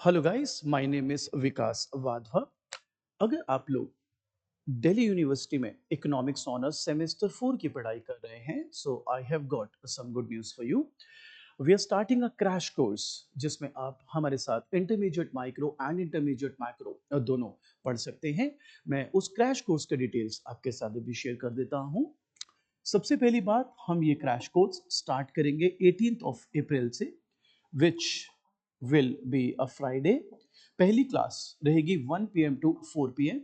Hello guys, my name is Vikas Wadhwa. अगर आप लोग दिल्ली यूनिवर्सिटी में इकोनॉमिक्स ऑनर्स सेमेस्टर 4 की पढ़ाई कर रहे हैं, so I have got some good news for you. We are starting a crash course जिसमें आप हमारे साथ intermediate micro and intermediate macro दोनों पढ़ सकते हैं। मैं उस क्रैश कोर्स के डिटेल्स आपके साथ भी शेयर कर देता हूं। सबसे पहली बात, हम ये क्रैश कोर्स स्टार्ट करेंगे 18th ऑफ अप्रैल से, which will be a Friday. पहली क्लास रहेगी 1 PM टू 4 PM,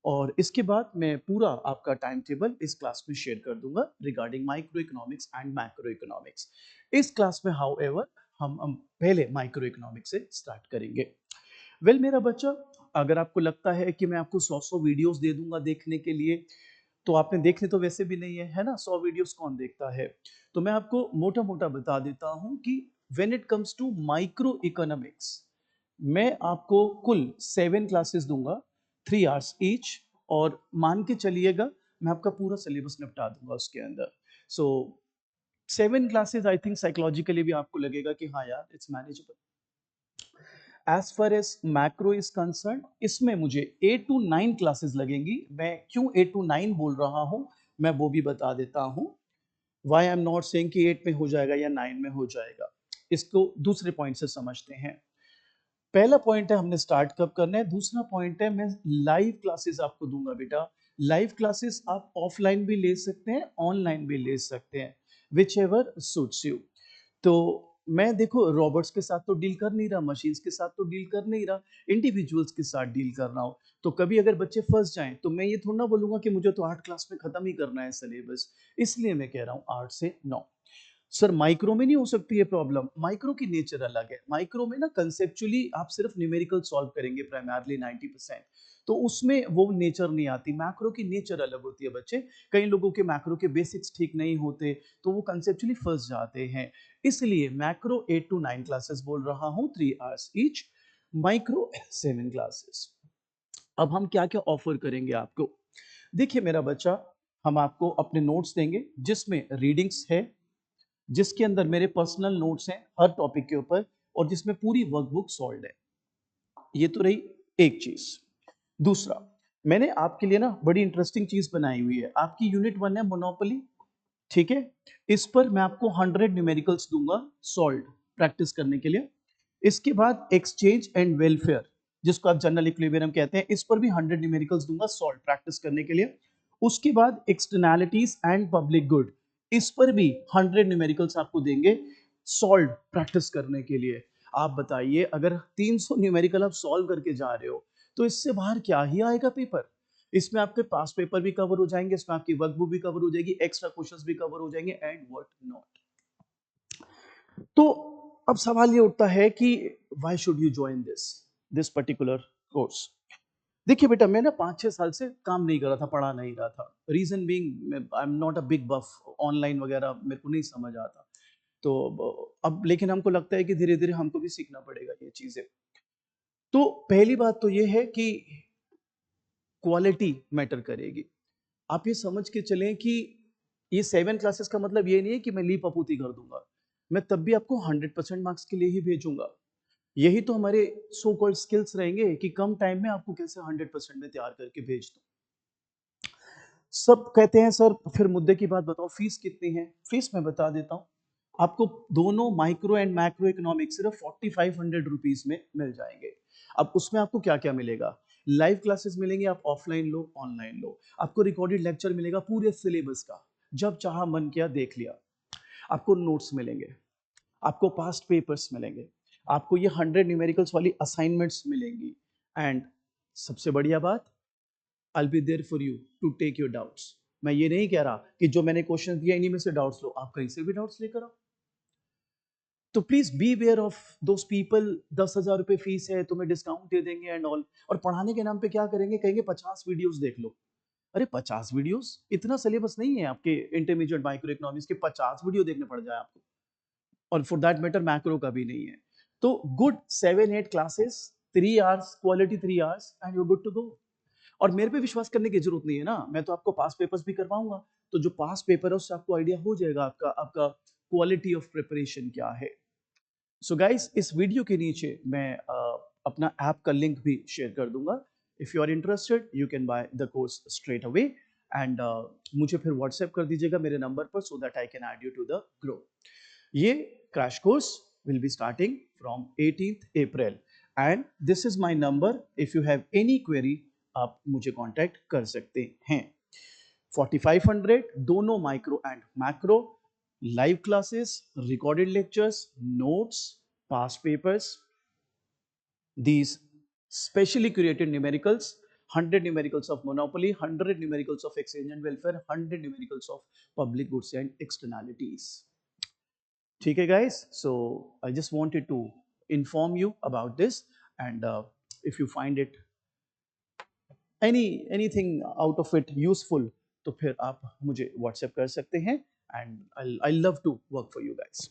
और इसके बाद मैं पूरा आपका टाइम टेबल इस क्लास में शेयर कर दूंगा regarding micro economics and macro economics. इस क्लास में हाउ एवर हम पहले माइक्रो इकोनॉमिक्स से स्टार्ट करेंगे। मेरा बच्चा, अगर आपको लगता है कि मैं आपको 100 वीडियोस दे दूंगा देखने के लिए, तो आपने देखने तो वैसे भी नहीं है ना। 100 वीडियोस कौन देखता है? तो मैं आपको मोटा मोटा बता देता हूं कि when it comes to micro economics, मैं आपको कुल 7 क्लासेस दूंगा, 3 आवर्स ईच। और मान के चलिएगा मैं आपका पूरा सिलेबस निपटा दूंगा उसके अंदर। So 7 classes, I think psychologically भी आपको लगेगा कि हाँ यार, it's manageable. As far as macro is concern, इसमें मुझे 8 to 9 क्लासेस लगेंगी। मैं क्यों 8 to 9 बोल रहा हूं, मैं वो भी बता देता हूं। Why I am not saying कि 8 में हो जाएगा या 9 में हो जाएगा। इसको दूसरे पॉइंट से समझते हैं। पहला पॉइंट है हमने स्टार्ट कब करना है। दूसरा पॉइंट है मैं लाइव क्लासेस आपको दूंगा बेटा। लाइव क्लासेस आप ऑफलाइन भी ले सकते हैं, ऑनलाइन भी ले सकते हैं, विच एवर सुट्स यू। तो मैं देखो रोबोट्स के साथ तो डील कर नहीं रहा, मशीन्स के साथ तो डील कर नहीं रहा, इंडिविजुअल्स के साथ डील कर रहा हूँ। तो कभी अगर बच्चे फंस जाएं तो मैं ये थोड़ा ना बोलूंगा कि मुझे तो 8 क्लास में खत्म ही करना है सिलेबस। इसलिए मैं कह रहा हूँ 8 से 9। सर माइक्रो में नहीं हो सकती है प्रॉब्लम? माइक्रो की नेचर अलग है। माइक्रो में ना कंसेप्चुअली आप सिर्फ न्यूमेरिकल सॉल्व करेंगे प्राइमरली 90%, तो उसमें वो नेचर नहीं आती। मैक्रो की नेचर अलग होती है बच्चे। कई लोगों के मैक्रो के बेसिक्स ठीक नहीं होते, तो वो कंसेप्चुअली फंस जाते हैं। इसलिए मैक्रो 8 to 9 क्लासेस बोल रहा हूं, 3 आवर्स ईच। Micro 7 classes. अब हम क्या क्या ऑफर करेंगे आपको? देखिए मेरा बच्चा, हम आपको अपने नोट्स देंगे जिसमें रीडिंग्स है, जिसके अंदर मेरे पर्सनल नोट्स हैं हर टॉपिक के ऊपर, और जिसमें पूरी वर्कबुक सॉल्व है। ये तो रही एक चीज। दूसरा, मैंने आपके लिए ना बड़ी इंटरेस्टिंग चीज बनाई हुई है। आपकी यूनिट 1 है मोनोपोली, ठीक है। इस पर मैं आपको 100 न्यूमेरिकल्स दूंगा सॉल्व प्रैक्टिस करने के लिए। इसके बाद एक्सचेंज एंड वेलफेयर, जिसको आप जनरल इक्विलिब्रियम कहते हैं, इस पर भी 100 न्यूमेरिकल्स दूंगा सॉल्व प्रैक्टिस करने के लिए। उसके बाद एक्सटर्नैलिटीज एंड पब्लिक गुड, इस पर भी 100 न्यूमेरिकल्स आपको देंगे सॉल्व प्रैक्टिस करने के लिए। आप बताइए, अगर 300 न्यूमेरिकल आप सॉल्व करके जा रहे हो, तो इससे बाहर क्या ही आएगा पेपर। इसमें आपके पास पेपर भी कवर हो जाएंगे, इसमें आपकी वर्कबुक भी कवर हो जाएगी, एक्स्ट्रा क्वेश्चंस भी कवर हो जाएंगे, एंड व्हाट नॉट। तो अब सवाल ये उठता है कि why should you join this particular course. देखिए बेटा, मैं ना 5-6 साल से काम नहीं कर रहा था, पढ़ा नहीं रहा था। Reason being, I am not a big buff, online वगैरह मेरे को नहीं समझ आता। तो अब लेकिन हमको लगता है कि धीरे धीरे हमको भी सीखना पड़ेगा ये चीजें। तो पहली बात तो ये है कि क्वालिटी मैटर करेगी। आप ये समझ के चलें कि ये 7 क्लासेस का मतलब ये नहीं है कि मैं ली पपूती कर दूंगा। मैं तब भी आपको 100% मार्क्स के लिए ही भेजूंगा। यही तो हमारे सो कॉल्ड स्किल्स रहेंगे कि कम टाइम में आपको कैसे 100% में तैयार करके भेज दूं। सब कहते हैं सर फिर मुद्दे की बात बताओ, फीस कितनी है? फीस मैं बता देता हूँ आपको। दोनों माइक्रो एंड मैक्रो इकोनॉमिक्स सिर्फ 4500 रुपीज में मिल जाएंगे। अब उसमें आपको क्या क्या मिलेगा? लाइव क्लासेस मिलेंगे, आप ऑफलाइन लो ऑनलाइन लो। आपको रिकॉर्डेड लेक्चर मिलेगा पूरे सिलेबस का, जब चाहा मन किया देख लिया। आपको नोट्स मिलेंगे, आपको पास्ट पेपर्स मिलेंगे, आपको ये 100 न्यूमेरिकल्स वाली असाइनमेंट्स मिलेंगी। एंड सबसे बढ़िया बात, I will be there for you to take your doubts. मैं ये नहीं कह रहा कि जो मैंने क्वेश्चन दिया इन्हीं में से डाउट्स लो, आप कहीं से भी डाउट्स लेकर आओ। तो please beware of those people. 10,000 रुपए फीस है, तुम्हें डिस्काउंट दे देंगे एंड ऑल, और पढ़ाने के नाम पे क्या करेंगे, कहेंगे 50 वीडियोस देख लो। अरे 50 वीडियोस, इतना सिलेबस नहीं है आपके इंटरमीडिएट माइक्रो इकोनॉमिक्स के 50 वीडियो देखने पड़ जाए आपको। और फॉर दैट मैटर मैक्रो का भी नहीं है। तो good 7-8 classes, 3 hours quality, 3 hours, and you good to go. और मेरे पे विश्वास करने की जरूरत नहीं है ना, मैं तो आपको पास पेपर्स भी करवाऊंगा। तो जो पास पेपर है उससे आपको आइडिया हो जाएगा आपका आपका क्वालिटी ऑफ प्रिपरेशन क्या है। सो गाइस, इस वीडियो के नीचे मैं अपना ऐप का लिंक भी शेयर कर दूंगा. If you are interested you can buy the course straight away and मुझे फिर व्हाट्सएप कर दीजिएगा मेरे नंबर पर so that I can add you to the group. ये crash course will be starting from 18th April and this is my number. If you have any query आप मुझे contact कर सकते हैं. 4500 दोनों micro and macro, live classes, recorded lectures, notes, past papers, these specially created numericals, 100 numericals of monopoly, 100 numericals of exchange and welfare, 100 numericals of public goods and externalities. Okay guys, so I just wanted to inform you about this and if you find it anything out of it useful तो फिर आप मुझे WhatsApp कर सकते हैं and I'll love to work for you guys.